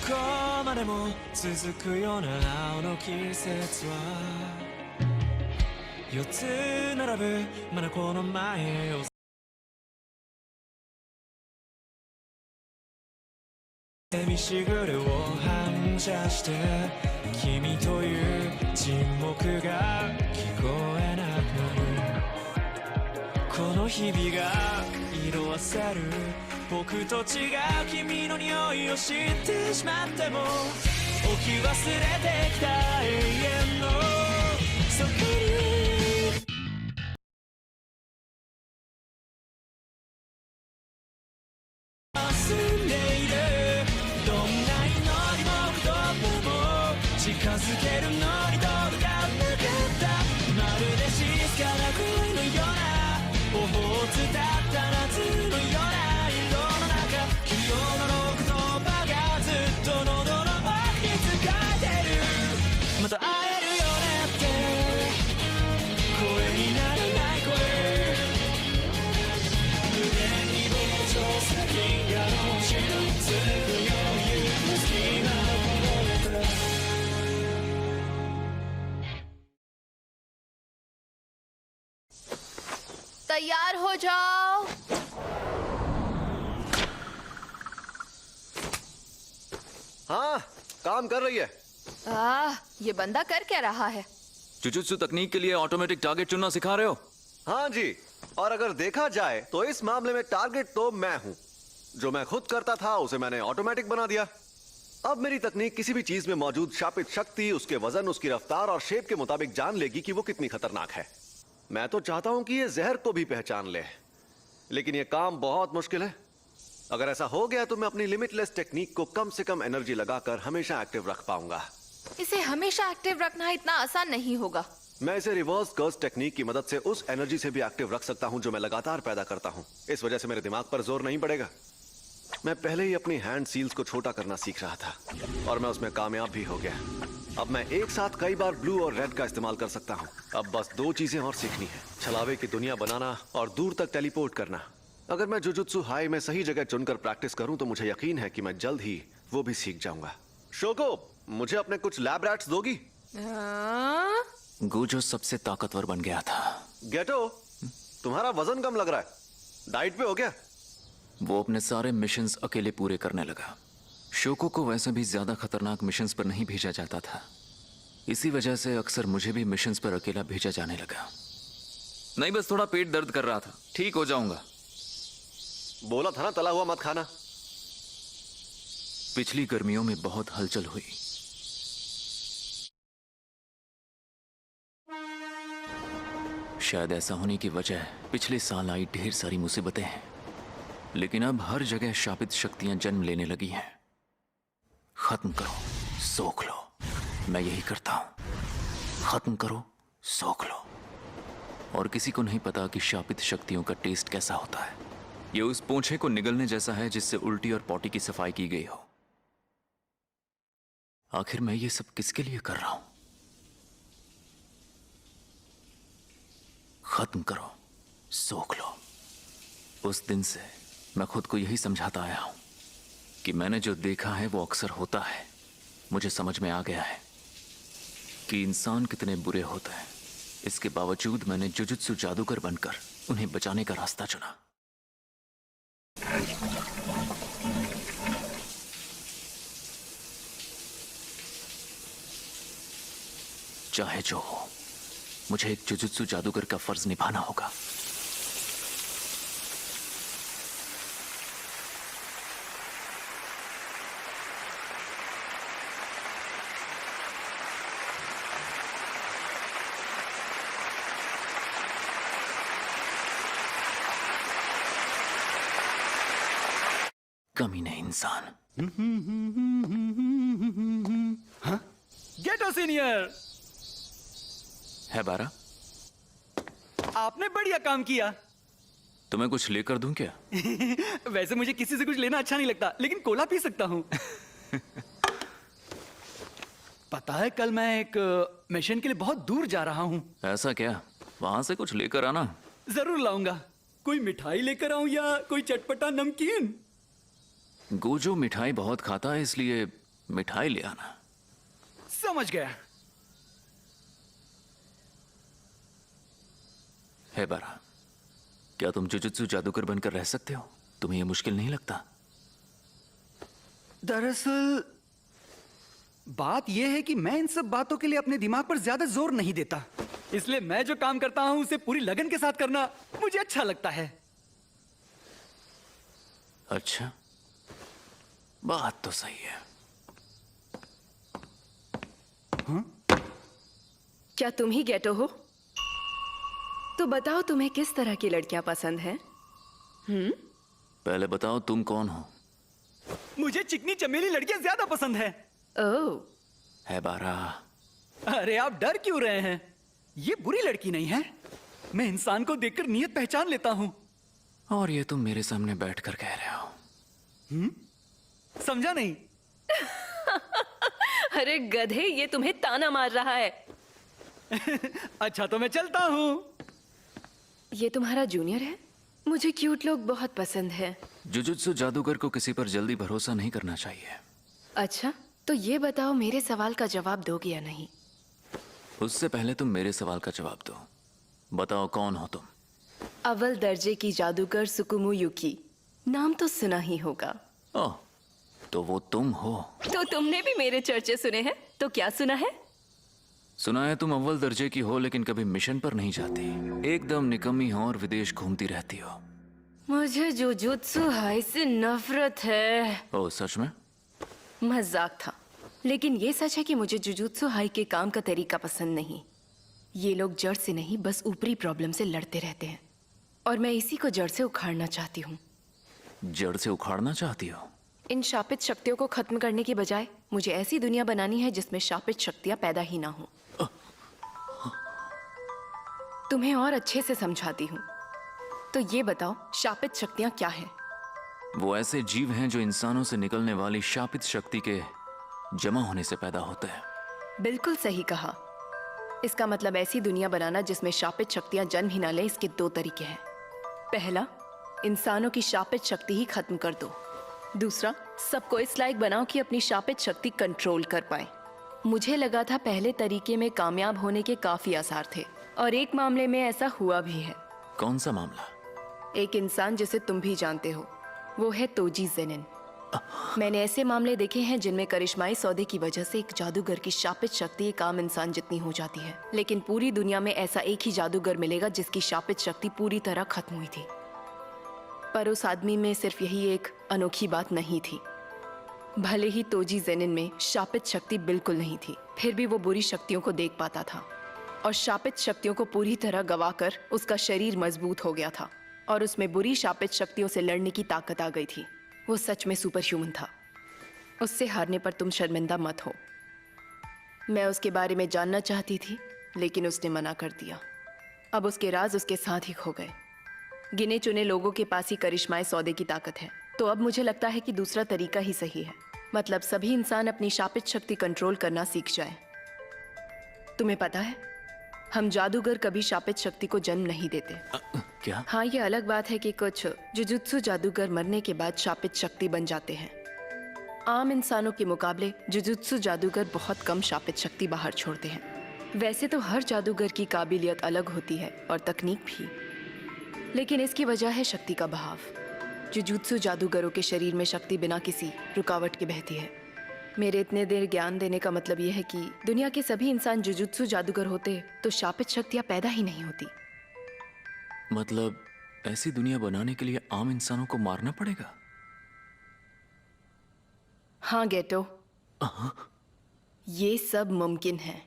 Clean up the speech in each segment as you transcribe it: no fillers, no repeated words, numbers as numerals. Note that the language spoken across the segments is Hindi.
こまでも続くような青の季節は4つ並ぶ眼の前をセミしぐれを反射して君という沈黙が聞こえなくなるこの日々が色あせる僕と違う君の匂いを知ってしまっても置き忘れてきた永遠のそこに住んでいるどんな祈りも言葉も近づけるのに届かなかったまるで静かな恋のようなオホーツだった夏のような色の中昨日の言葉がずっと喉の奥に使えてるまた会えるよねって声にならない声胸に膨張する銀河の星つく余裕の隙間をこぼれてतैयार हो जाओ। हाँ, काम कर रही है। ये बंदा कर क्या रहा है? जुजुत्सु तकनीक के लिए ऑटोमेटिक टारगेट चुनना सिखा रहे हो? हाँ जी, और अगर देखा जाए तो इस मामले में टारगेट तो मैं हूँ। जो मैं खुद करता था उसे मैंने ऑटोमेटिक बना दिया। अब मेरी तकनीक किसी भी चीज में मौजूद शापित शक्ति, उसके वजन, उसकी रफ्तार और शेप के मुताबिक जान लेगी कि वो कितनी खतरनाक है। मैं तो चाहता हूं कि ये जहर को भी पहचान ले, लेकिन ये काम बहुत मुश्किल है। अगर ऐसा हो गया तो मैं अपनी लिमिटलेस टेक्निक को कम से कम एनर्जी लगाकर हमेशा एक्टिव रख पाऊंगा। इसे हमेशा एक्टिव रखना इतना आसान नहीं होगा। मैं इसे रिवर्स कर्स टेक्निक की मदद से उस एनर्जी से भी एक्टिव रख सकता हूं जो मैं लगातार पैदा करता हूं। इस वजह से मेरे दिमाग पर जोर नहीं पड़ेगा। मैं पहले ही अपनी हैंड सील्स को छोटा करना सीख रहा था और मैं उसमें कामयाब भी हो गया। अब मैं एक साथ कई बार ब्लू और रेड का इस्तेमाल कर सकता हूँ। अब बस 2 चीजें और सीखनी है, छलावे की दुनिया बनाना और दूर तक टेलीपोर्ट करना। अगर मैं जुजुत्सु हाई में सही जगह चुनकर प्रैक्टिस करूं तो मुझे यकीन है कि मैं जल्द ही वो भी सीख जाऊंगा। शोको, मुझे अपने कुछ लैब रैट्स दोगी? गोजो सबसे ताकतवर बन गया था। गेटो, तुम्हारा वजन कम लग रहा है, डाइट पे हो क्या? वो अपने सारे मिशंस अकेले पूरे करने लगा। शोको को वैसे भी ज्यादा खतरनाक मिशंस पर नहीं भेजा जाता था, इसी वजह से अक्सर मुझे भी मिशंस पर अकेला भेजा जाने लगा। नहीं, बस थोड़ा पेट दर्द कर रहा था, ठीक हो जाऊंगा। बोला था ना तला हुआ मत खाना। पिछली गर्मियों में बहुत हलचल हुई। शायद ऐसा होने की वजह पिछले साल आई ढेर सारी मुसीबतें हैं, लेकिन अब हर जगह शापित शक्तियां जन्म लेने लगी हैं। खत्म करो, सोख लो। मैं यही करता हूं, खत्म करो, सोख लो। और किसी को नहीं पता कि शापित शक्तियों का टेस्ट कैसा होता है। ये उस पोंछे को निगलने जैसा है जिससे उल्टी और पॉटी की सफाई की गई हो। आखिर मैं ये सब किसके लिए कर रहा हूं? खत्म करो, सोख लो। उस दिन से मैं खुद को यही समझाता आया हूं कि मैंने जो देखा है वो अक्सर होता है। मुझे समझ में आ गया है कि इंसान कितने बुरे होते हैं। इसके बावजूद मैंने जुजुत्सु जादूगर बनकर उन्हें बचाने का रास्ता चुना। चाहे जो हो, मुझे एक जुजुत्सु जादूगर का फर्ज निभाना होगा। कमीने इंसान। हाँ? गेटो सीनियर, है बारा? आपने बढ़िया काम किया। तुम्हें कुछ लेकर दूं क्या? वैसे मुझे किसी से कुछ लेना अच्छा नहीं लगता, लेकिन कोला पी सकता हूँ। पता है, कल मैं एक मिशन के लिए बहुत दूर जा रहा हूँ। ऐसा क्या? वहां से कुछ लेकर आना। जरूर लाऊंगा। कोई मिठाई लेकर आऊं या कोई चटपटा नमकीन? गोजो मिठाई बहुत खाता है, इसलिए मिठाई ले आना। समझ गया। है बारा, क्या तुम जुजुत्सु जादूगर बनकर रह सकते हो? तुम्हें यह मुश्किल नहीं लगता? दरअसल बात यह है कि मैं इन सब बातों के लिए अपने दिमाग पर ज्यादा जोर नहीं देता, इसलिए मैं जो काम करता हूं उसे पूरी लगन के साथ करना मुझे अच्छा लगता है। अच्छा, बात तो सही है। क्या तुम ही गेटो हो? तो बताओ तुम्हें किस तरह की लड़कियां पसंद हैं? पहले बताओ तुम कौन हो? मुझे चिकनी चमेली लड़कियां ज्यादा पसंद है। ओह, है बारा, अरे आप डर क्यों रहे हैं? ये बुरी लड़की नहीं है। मैं इंसान को देखकर नियत पहचान लेता हूं। और ये तुम मेरे सामने बैठकर कह रहे हो? समझा नहीं? अरे गधे, ये तुम्हें ताना मार रहा है। अच्छा तो मैं चलता हूं। ये तुम्हारा जूनियर है? मुझे क्यूट लोग बहुत पसंद है। जुजुत्सु जादूगर को किसी पर जल्दी भरोसा नहीं करना चाहिए। अच्छा, तो ये बताओ मेरे सवाल का जवाब दोगे या नहीं? उससे पहले तुम मेरे सवाल का जवाब दो। बताओ कौन हो तुम? अव्वल दर्जे की जादूगर सुकुमो युकी। नाम तो सुना ही होगा। ओह, तो वो तुम हो। तो तुमने भी मेरे चर्चे सुने हैं? तो क्या सुना है? सुना है तुम अव्वल दर्जे की हो लेकिन कभी मिशन पर नहीं जाती, एकदम निकम्मी हो और विदेश घूमती रहती हो। मुझे जुजुत्सु हाई से नफरत है। ओह सच में? मजाक था, लेकिन ये सच है कि मुझे जुजुत्सु हाई के काम का तरीका पसंद नहीं। ये लोग जड़ से नहीं, बस ऊपरी प्रॉब्लम से लड़ते रहते हैं, और मैं इसी को जड़ से उखाड़ना चाहती हूँ। जड़ से उखाड़ना चाहती हो? इन शापित शक्तियों को खत्म करने की बजाय मुझे ऐसी दुनिया बनानी है जिसमें शापित शक्तियां पैदा ही ना हो। तुम्हें और अच्छे से समझाती हूँ। तो ये बताओ, शापित शक्तियां क्या हैं? वो ऐसे जीव हैं जो इंसानों से निकलने वाली शापित शक्ति के जमा होने से पैदा होते हैं। बिल्कुल सही कहा। इसका मतलब ऐसी दुनिया बनाना जिसमें शापित शक्तियां जन्म ही ना ले। इसके दो तरीके हैं। पहला, इंसानों की शापित शक्ति ही खत्म कर दो। दूसरा, सबको इस लायक बनाओ कि अपनी शापित शक्ति कंट्रोल कर पाए। मुझे लगा था पहले तरीके में कामयाब होने के काफी आसार थे, और एक मामले में ऐसा हुआ भी है। कौन सा मामला? एक इंसान जिसे तुम भी जानते हो, वो है तोजी जेनिन। मैंने ऐसे मामले देखे हैं जिनमें करिश्माई सौदे की वजह से एक जादूगर की शापित शक्ति एक आम इंसान जितनी हो जाती है, लेकिन पूरी दुनिया में ऐसा एक ही जादूगर मिलेगा जिसकी शापित शक्ति पूरी तरह खत्म हुई थी। पर उस आदमी में सिर्फ यही एक अनोखी बात नहीं थी। भले ही तोजी जेनिन में शापित शक्ति बिल्कुल नहीं थी, फिर भी वो बुरी शक्तियों को देख पाता था, और शापित शक्तियों को पूरी तरह गवाकर उसका शरीर मजबूत हो गया था, और उसमें बुरी शापित शक्तियों से लड़ने की ताकत आ गई थी। वो सच में सुपर ह्यूमन था। उससे हारने पर तुम शर्मिंदा मत हो। मैं उसके बारे में जानना चाहती थी, लेकिन उसने मना कर दिया। अब उसके राज उसके साथ ही खो गए। गिने चुने लोगों के पास ही करिश्माए सौदे की ताकत है। तो अब मुझे लगता है कि दूसरा तरीका ही सही है। मतलब सभी इंसान अपनी शापित शक्ति कंट्रोल करना सीख जाए। तुम्हें पता है, हम जादूगर कभी शापित शक्ति को जन्म नहीं देते। क्या? हाँ, ये अलग बात है कि कुछ जुजुत्सु जादूगर मरने के बाद शापित शक्ति बन जाते हैं। आम इंसानों के मुकाबले जुजुत्सु जादूगर बहुत कम शापित शक्ति बाहर छोड़ते हैं। वैसे तो हर जादूगर की काबिलियत अलग होती है और तकनीक भी, लेकिन इसकी वजह है शक्ति का बहाव। जुजुत्सु जादूगरों के शरीर में शक्ति बिना किसी रुकावट के बहती है। मेरे इतने देर ज्ञान देने का मतलब यह है कि दुनिया के सभी इंसान जुजुत्सु जादूगर होते तो शापित शक्तियां पैदा ही नहीं होती। मतलब ऐसी दुनिया बनाने के लिए आम इंसानों को मारना पड़ेगा? हाँ गेटो, ये सब मुमकिन है।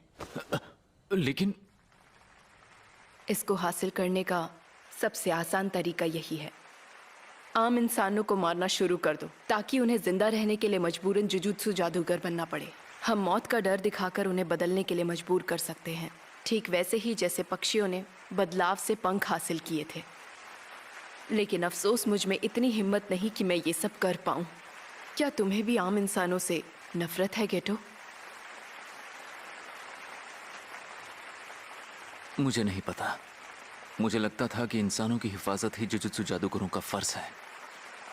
लेकिन इसको हासिल करने का सबसे आसान तरीका यही है। आम इंसानों को मारना शुरू कर दो ताकि उन्हें जिंदा रहने के लिए मजबूरन जुजुत्सु जादूगर बनना पड़े। हम मौत का डर दिखाकर उन्हें बदलने के लिए मजबूर कर सकते हैं, ठीक वैसे ही जैसे पक्षियों ने बदलाव से पंख हासिल किए थे। लेकिन अफसोस मुझ में इतनी हिम्मत नहीं कि मैं ये सब कर पाऊं। क्या तुम्हें भी आम इंसानों से नफरत है गेटो? मुझे नहीं पता। मुझे लगता था कि इंसानों की हिफाजत ही जुजुत्सु जादूगरों का फर्ज है।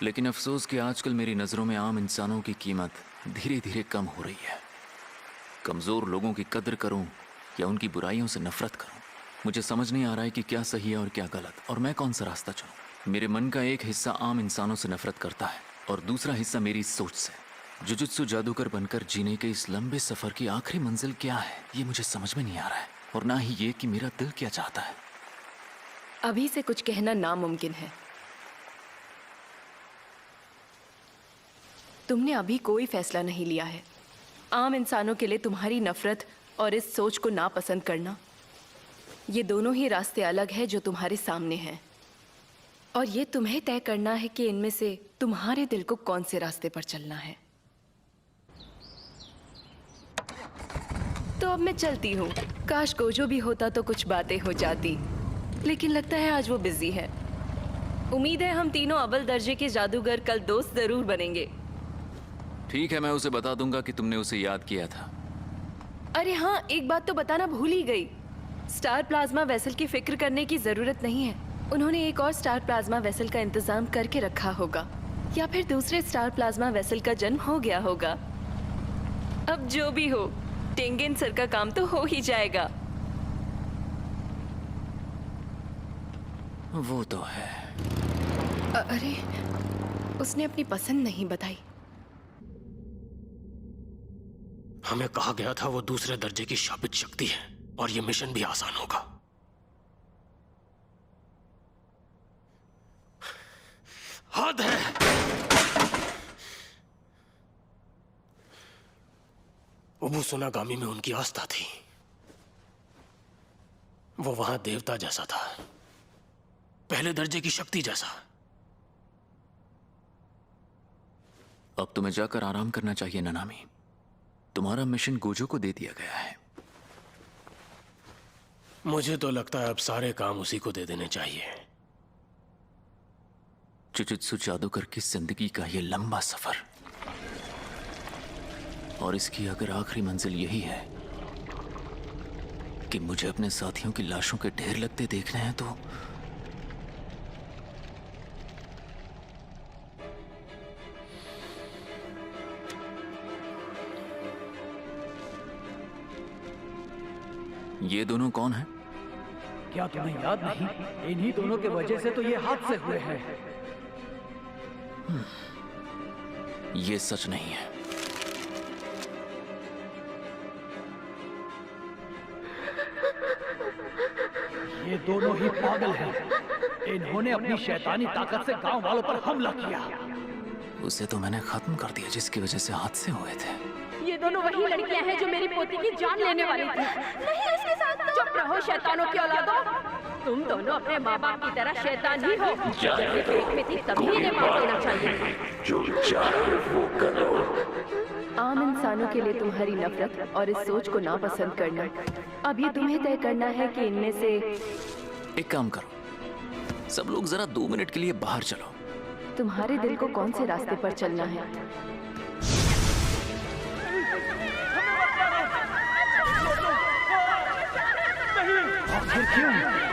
लेकिन अफसोस कि आजकल मेरी नज़रों में आम इंसानों की कीमत धीरे धीरे कम हो रही है। कमज़ोर लोगों की कद्र करूं या उनकी बुराइयों से नफरत करूं, मुझे समझ नहीं आ रहा है कि क्या सही है और क्या गलत, और मैं कौन सा रास्ता चुनूं। मेरे मन का एक हिस्सा आम इंसानों से नफरत करता है और दूसरा हिस्सा मेरी सोच से। जुजुत्सु जादूगर बनकर जीने के इस लंबे सफर की आखिरी मंजिल क्या है, ये मुझे समझ में नहीं आ रहा है, और ना ही ये कि मेरा दिल क्या चाहता है। अभी से कुछ कहना नामुमकिन है। तुमने अभी कोई फैसला नहीं लिया है। आम इंसानों के लिए तुम्हारी नफरत और इस सोच को नापसंद करना, ये दोनों ही रास्ते अलग हैं जो तुम्हारे सामने हैं, और ये तुम्हें तय करना है कि इनमें से तुम्हारे दिल को कौन से रास्ते पर चलना है। तो अब मैं चलती हूँ। काश गोजो भी होता तो कुछ बातें हो जाती, लेकिन लगता है आज वो बिजी है। उम्मीद है हम तीनों अव्वल दर्जे के जादूगर कल दोस्त जरूर बनेंगे। ठीक है, मैं उसे बता दूंगा कि तुमने उसे याद किया था। अरे हाँ, एक बात तो बताना भूल ही गई। स्टार प्लाज्मा वेसल की फिक्र करने की जरूरत नहीं है। उन्होंने एक और स्टार प्लाज्मा वेसल का इंतजाम करके रखा होगा, या फिर दूसरे स्टार प्लाज्मा वेसल का जन्म हो गया होगा। अब जो भी हो, टेंगेन सर का काम तो हो ही जाएगा। वो तो है। अरे, उसने अपनी पसंद नहीं बताई। हमें कहा गया था वो दूसरे दर्जे की शापित शक्ति है, और ये मिशन भी आसान होगा। हद है। उबुसुनागामी में उनकी आस्था थी। वो वहां देवता जैसा था, पहले दर्जे की शक्ति जैसा। अब तुम्हें जाकर आराम करना चाहिए ननामी। तुम्हारा मिशन गोजो को दे दिया गया है। मुझे तो लगता है अब सारे काम उसी को दे देने चाहिए। जुजुत्सु जादूगर की जिंदगी का ये लंबा सफर, और इसकी अगर आखिरी मंजिल यही है कि मुझे अपने साथियों की लाशों के ढेर लगते देखने हैं, तो ये दोनों कौन हैं? क्या तुम्हें याद नहीं? इन्हीं दोनों के वजह से तो ये हादसे हुए हैं। ये सच नहीं है। ये दोनों ही पागल हैं। इन्होंने अपनी शैतानी ताकत से गांव वालों पर हमला किया। उसे तो मैंने खत्म कर दिया जिसकी वजह से हादसे हुए थे। ये दोनों वही लड़कियां हैं जो मेरी पोती की जान लेने वाली थी। नहीं, उसके साथ तो चुप रहो शैतानों की औलादो। तुम दोनों अपने माँ बाप की तरह शैतान ही हो। जब ये पेट में थी तभी इन्हें मार देना चाहिए। जो चाहे वो करो। आम इंसानों के लिए तुम्हारी नफरत और इस सोच को नापसंद करना, अब ये तुम्हें तय करना है कि इनमें से एक काम करो, सब लोग जरा 2 मिनट के लिए बाहर चलो। तुम्हारे दिल को कौन से रास्ते पर चलना है। आखिर क्यों?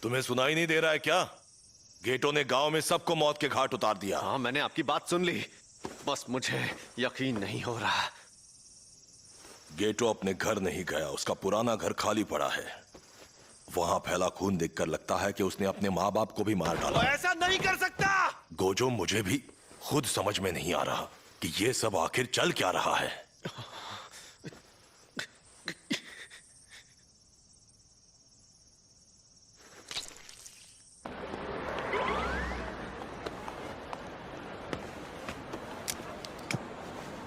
तुम्हें सुनाई नहीं दे रहा है क्या? गेटो ने गांव में सबको मौत के घाट उतार दिया। हाँ, मैंने आपकी बात सुन ली, बस मुझे यकीन नहीं हो रहा। गेटो अपने घर नहीं गया, उसका पुराना घर खाली पड़ा है। वहां फैला खून देखकर लगता है कि उसने अपने माँ बाप को भी मार डाला। ऐसा नहीं कर सकता। गोजो, मुझे भी खुद समझ में नहीं आ रहा कि ये सब आखिर चल क्या रहा है।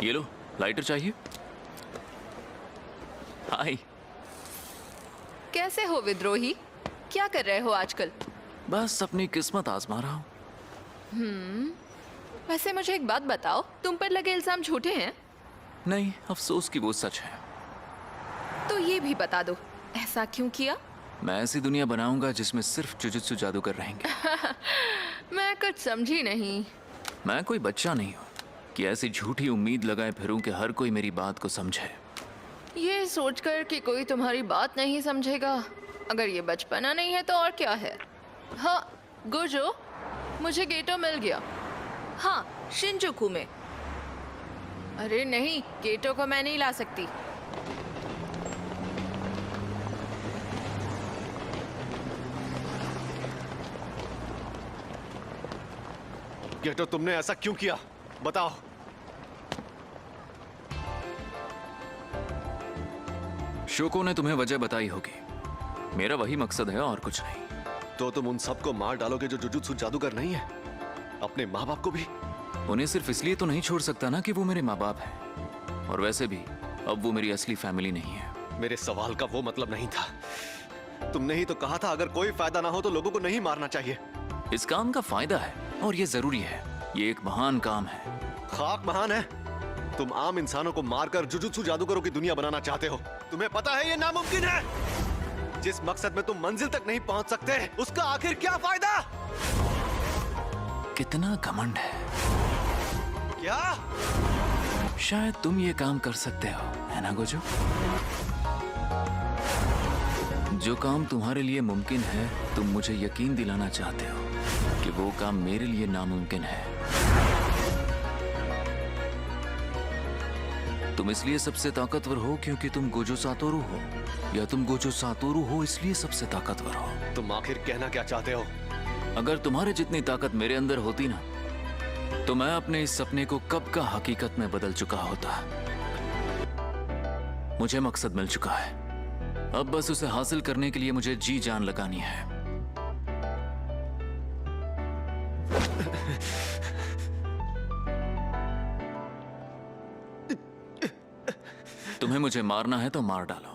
ये लो, लाइटर चाहिए? हाय। कैसे हो विद्रोही? क्या कर रहे हो आजकल? बस अपनी किस्मत आजमा रहा हूँ। वैसे मुझे एक बात बताओ, तुम पर लगे इल्जाम झूठे हैं? नहीं, अफसोस कि वो सच है। तो ये भी बता दो, ऐसा क्यों किया? मैं ऐसी दुनिया बनाऊंगा जिसमें सिर्फ जुजुत्सु जादूगर रहेंगे। मैं कुछ समझी नहीं। मैं कोई बच्चा नहीं हूँ कि ऐसी झूठी उम्मीद लगाए फिरूं कि हर कोई मेरी बात को समझे। ये सोचकर कि कोई तुम्हारी बात नहीं समझेगा, अगर ये बचपना नहीं है तो और क्या है? हाँ गोजो, मुझे गेटो मिल गया। हाँ, शिनजुकू में। अरे नहीं, गेटो को मैं नहीं ला सकती। गेटो, तुमने ऐसा क्यों किया? बताओ। शोको ने तुम्हें वजह बताई होगी। मेरा वही मकसद है और कुछ नहीं। तो तुम उन सबको मार डालोगे जो जुजुत्सु जादूगर नहीं है? अपने माँ बाप को भी? उन्हें सिर्फ इसलिए तो नहीं छोड़ सकता ना कि वो मेरे माँ बाप हैं। और वैसे भी अब वो मेरी असली फैमिली नहीं है। मेरे सवाल का वो मतलब नहीं था। तुमने ही तो कहा था अगर कोई फायदा ना हो तो लोगों को नहीं मारना चाहिए। इस काम का फायदा है और ये जरूरी है। ये एक महान काम है। खाक महान है? तुम आम इंसानों को मारकर जुजुत्सु जादूगरों की दुनिया बनाना चाहते हो। तुम्हें पता है ये नामुमकिन है। जिस मकसद में तुम मंजिल तक नहीं पहुंच सकते, उसका आखिर क्या फायदा? कितना घमंड है। क्या? शायद तुम ये काम कर सकते हो, है ना गोजो? जो काम तुम्हारे लिए मुमकिन है, तुम मुझे यकीन दिलाना चाहते हो कि वो काम मेरे लिए नामुमकिन है। तुम इसलिए सबसे ताकतवर हो क्योंकि तुम गोजो सातोरु हो, या तुम गोजो सातोरु हो इसलिए सबसे ताकतवर हो? तुम आखिर कहना क्या चाहते हो? अगर तुम्हारे जितनी ताकत मेरे अंदर होती ना, तो मैं अपने इस सपने को कब का हकीकत में बदल चुका होता। मुझे मकसद मिल चुका है, अब बस उसे हासिल करने के लिए मुझे जी जान लगानी है। तुम्हें मुझे मारना है तो मार डालो,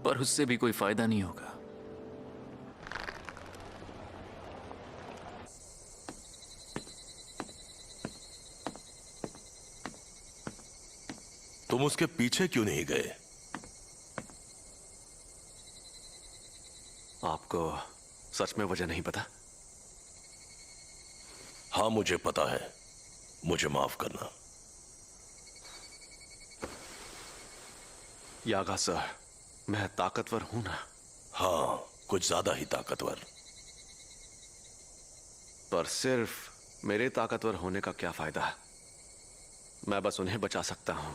पर उससे भी कोई फायदा नहीं होगा। तुम उसके पीछे क्यों नहीं गए? आपको सच में वजह नहीं पता? हाँ मुझे पता है, मुझे माफ करना। यागा सर, मैं ताकतवर हूं ना? हाँ, कुछ ज्यादा ही ताकतवर। पर सिर्फ मेरे ताकतवर होने का क्या फायदा? मैं बस उन्हें बचा सकता हूं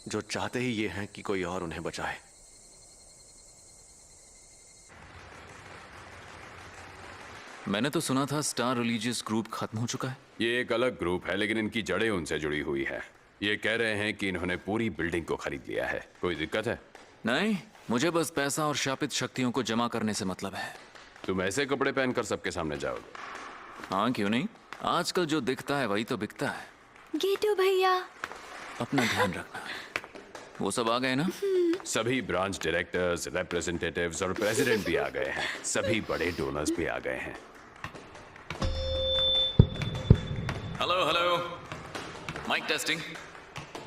जो चाहते ही ये हैं कि कोई और उन्हें बचाए। मैंने तो सुना था स्टार रिलीजियस ग्रुप खत्म हो चुका है। ये एक अलग ग्रुप है, लेकिन इनकी जड़ें उनसे जुड़ी हुई है। ये कह रहे हैं कि इन्होंने पूरी बिल्डिंग को खरीद लिया है। कोई दिक्कत है? नहीं, मुझे बस पैसा और शापित शक्तियों को जमा करने से मतलब है। तुम ऐसे कपड़े पहनकर सबके सामने जाओगे? हाँ क्यों नहीं, आजकल जो दिखता है वही तो बिकता है। गेटो भैया, अपना ध्यान रखना। वो सब आ गए ना? सभी ब्रांच डायरेक्टर्स, रिप्रेजेंटेटिव्स और प्रेसिडेंट भी आ गए हैं। सभी बड़े डोनर्स भी आ गए हैं। Hello hello, mike testing.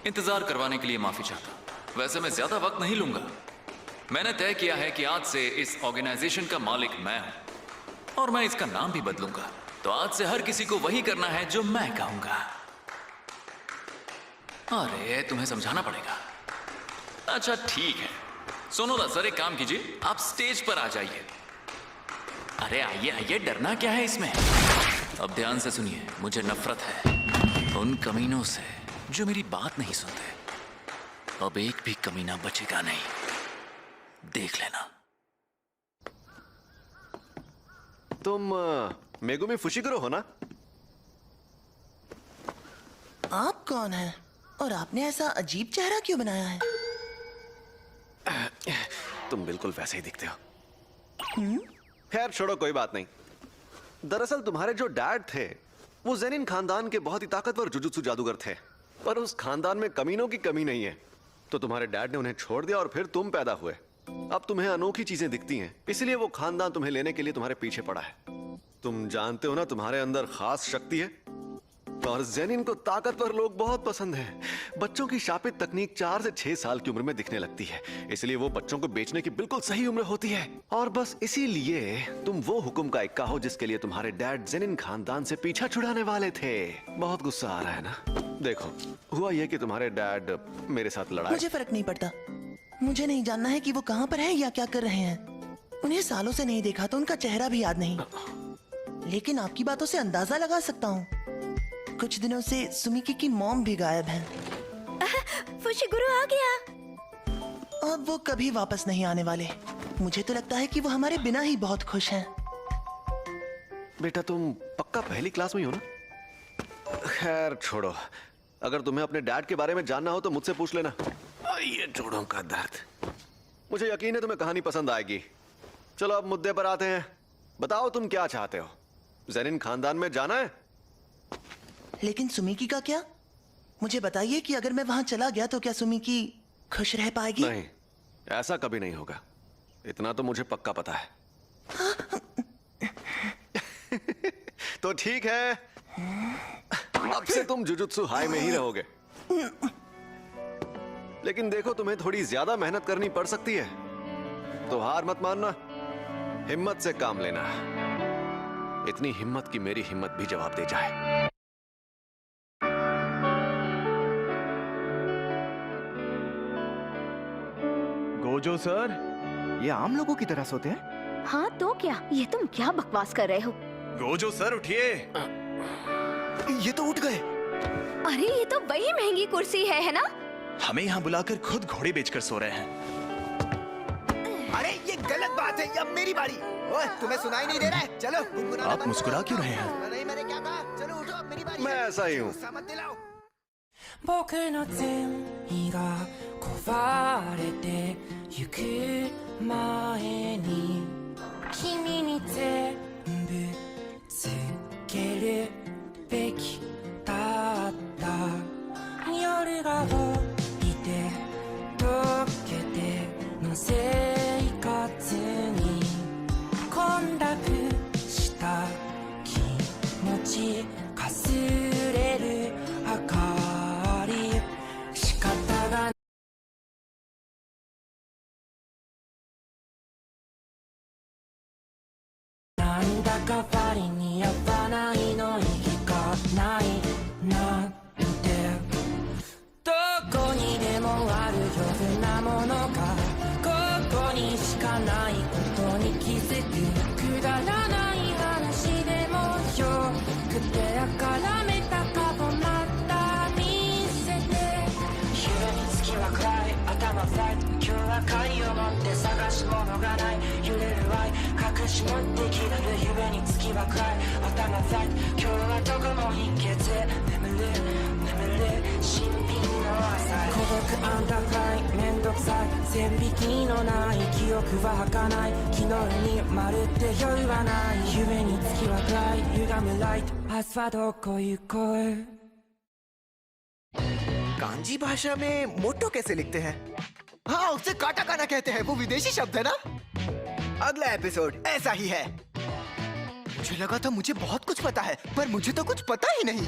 इंतजार करवाने के लिए माफी चाहता। वैसे मैं ज्यादा वक्त नहीं लूंगा। मैंने तय किया है कि आज से इस ऑर्गेनाइजेशन का मालिक मैं हूं और मैं इसका नाम भी बदलूंगा। तो आज से हर किसी को वही करना है जो मैं कहूंगा। अरे तुम्हें समझाना पड़ेगा। अच्छा ठीक है, सोनोदा सर एक काम कीजिए, आप स्टेज पर आ जाइए। अरे आइए आइए, डरना क्या है इसमें। अब ध्यान से सुनिए, मुझे नफरत है उन कमीनों से जो मेरी बात नहीं सुनते। अब एक भी कमीना बचेगा नहीं, देख लेना। तुम मेगुमी फुशिगुरो हो ना? आप कौन हैं? और आपने ऐसा अजीब चेहरा क्यों बनाया है? तुम बिल्कुल वैसे ही दिखते हो। खैर छोड़ो, कोई बात नहीं। दरअसल तुम्हारे जो डैड थे वो जेनिन खानदान के बहुत ही ताकतवर जुजुत्सु जादूगर थे, पर उस खानदान में कमीनों की कमी नहीं है। तो तुम्हारे डैड ने उन्हें छोड़ दिया और फिर तुम पैदा हुए। अब तुम्हें अनोखी चीजें दिखती हैं, इसलिए वो खानदान तुम्हें लेने के लिए तुम्हारे पीछे पड़ा है। तुम जानते हो ना, तुम्हारे अंदर खास शक्ति है और जेनिन को ताकतवर लोग बहुत पसंद हैं। बच्चों की शापित तकनीक 4 से 6 साल की उम्र में दिखने लगती है, इसलिए वो बच्चों को बेचने की बिल्कुल सही उम्र होती है। और बस इसीलिए तुम वो हुक्म का इक्का हो जिसके लिए तुम्हारे डैड जेनिन खानदान से पीछा छुड़ाने वाले थे। बहुत गुस्सा आ रहा है ना? देखो, हुआ ये कि तुम्हारे डैड मेरे साथ लड़ाई। मुझे फर्क नहीं पड़ता। मुझे नहीं जानना है कि वो कहाँ पर है या क्या कर रहे हैं। उन्हें सालों से नहीं देखा तो उनका चेहरा भी याद नहीं, लेकिन आपकी बातों से अंदाजा लगा सकता हूँ कुछ दिनों से सुमिकी की मॉम भी गायब है। फुशिगुरु आ गया। और वो कभी वापस नहीं आने वाले। मुझे तो लगता है कि वो हमारे बिना ही बहुत खुश हैं। बेटा, तुम पक्का पहली क्लास में ही हो ना? खैर छोड़ो, अगर तुम्हें अपने डैड के बारे में जानना हो तो मुझसे पूछ लेना। ये जोड़ों का दर्द। मुझे यकीन है तुम्हें कहानी पसंद आएगी। चलो अब मुद्दे पर आते हैं। बताओ तुम क्या चाहते हो? जेनिन खानदान में जाना है? लेकिन सुमिकी का क्या? मुझे बताइए कि अगर मैं वहां चला गया तो क्या सुमिकी खुश रह पाएगी? नहीं, ऐसा कभी नहीं होगा। इतना तो मुझे पक्का पता है। तो ठीक है, अब से तुम जुजुत्सु हाई में ही रहोगे। लेकिन देखो, तुम्हें थोड़ी ज्यादा मेहनत करनी पड़ सकती है, तो हार मत मानना, हिम्मत से काम लेना। इतनी हिम्मत कि मेरी हिम्मत भी जवाब दे जाए। गोजो सर, ये आम लोगों की तरह सोते हैं? हाँ तो क्या, ये तुम क्या बकवास कर रहे हो? गोजो सर उठिए। ये तो उठ गए। अरे ये तो वही महंगी कुर्सी है ना? हमें यहाँ बुलाकर खुद घोड़े बेचकर सो रहे हैं। अरे ये गलत बात है, अब मेरी बारी। ओए, तुम्हें सुनाई नहीं दे रहा है? चलो आप मुस्कुरा क्यों रहे हैं? नहीं, मैंने क्या कहा? चलो उठो, अब मेरी बारी। मैं ऐसा ही हूँ। मत दिलाओ। 僕の善意が壊れてゆく前に君に全部つけるべきだった夜が起きて溶けての生活に混濁した気持ちかすれる明かり仕方がなんだか割に合わないの意義がないなんてどこにでもある余分なものがここにしかないことに気づくくだらない話でもよくてあからめた顔また見せて夢に月は暗い頭フライト今日は鍵を持って探し物がない揺れる愛隠し持ってきる夢に月は暗い頭フライト今日はどこも行けて眠る新品の朝孤独アンダーフライめんどくさい線引きのない記憶は儚い昨日にまるって夜はない夢に月は暗い歪むライト明日はどこ行こうकांजी भाषा में मोटो कैसे लिखते हैं? हाँ, उसे काटा काना कहते हैं। वो विदेशी शब्द है ना? अगला एपिसोड ऐसा ही है। मुझे लगा था मुझे बहुत कुछ पता है, पर मुझे तो कुछ पता ही नहीं।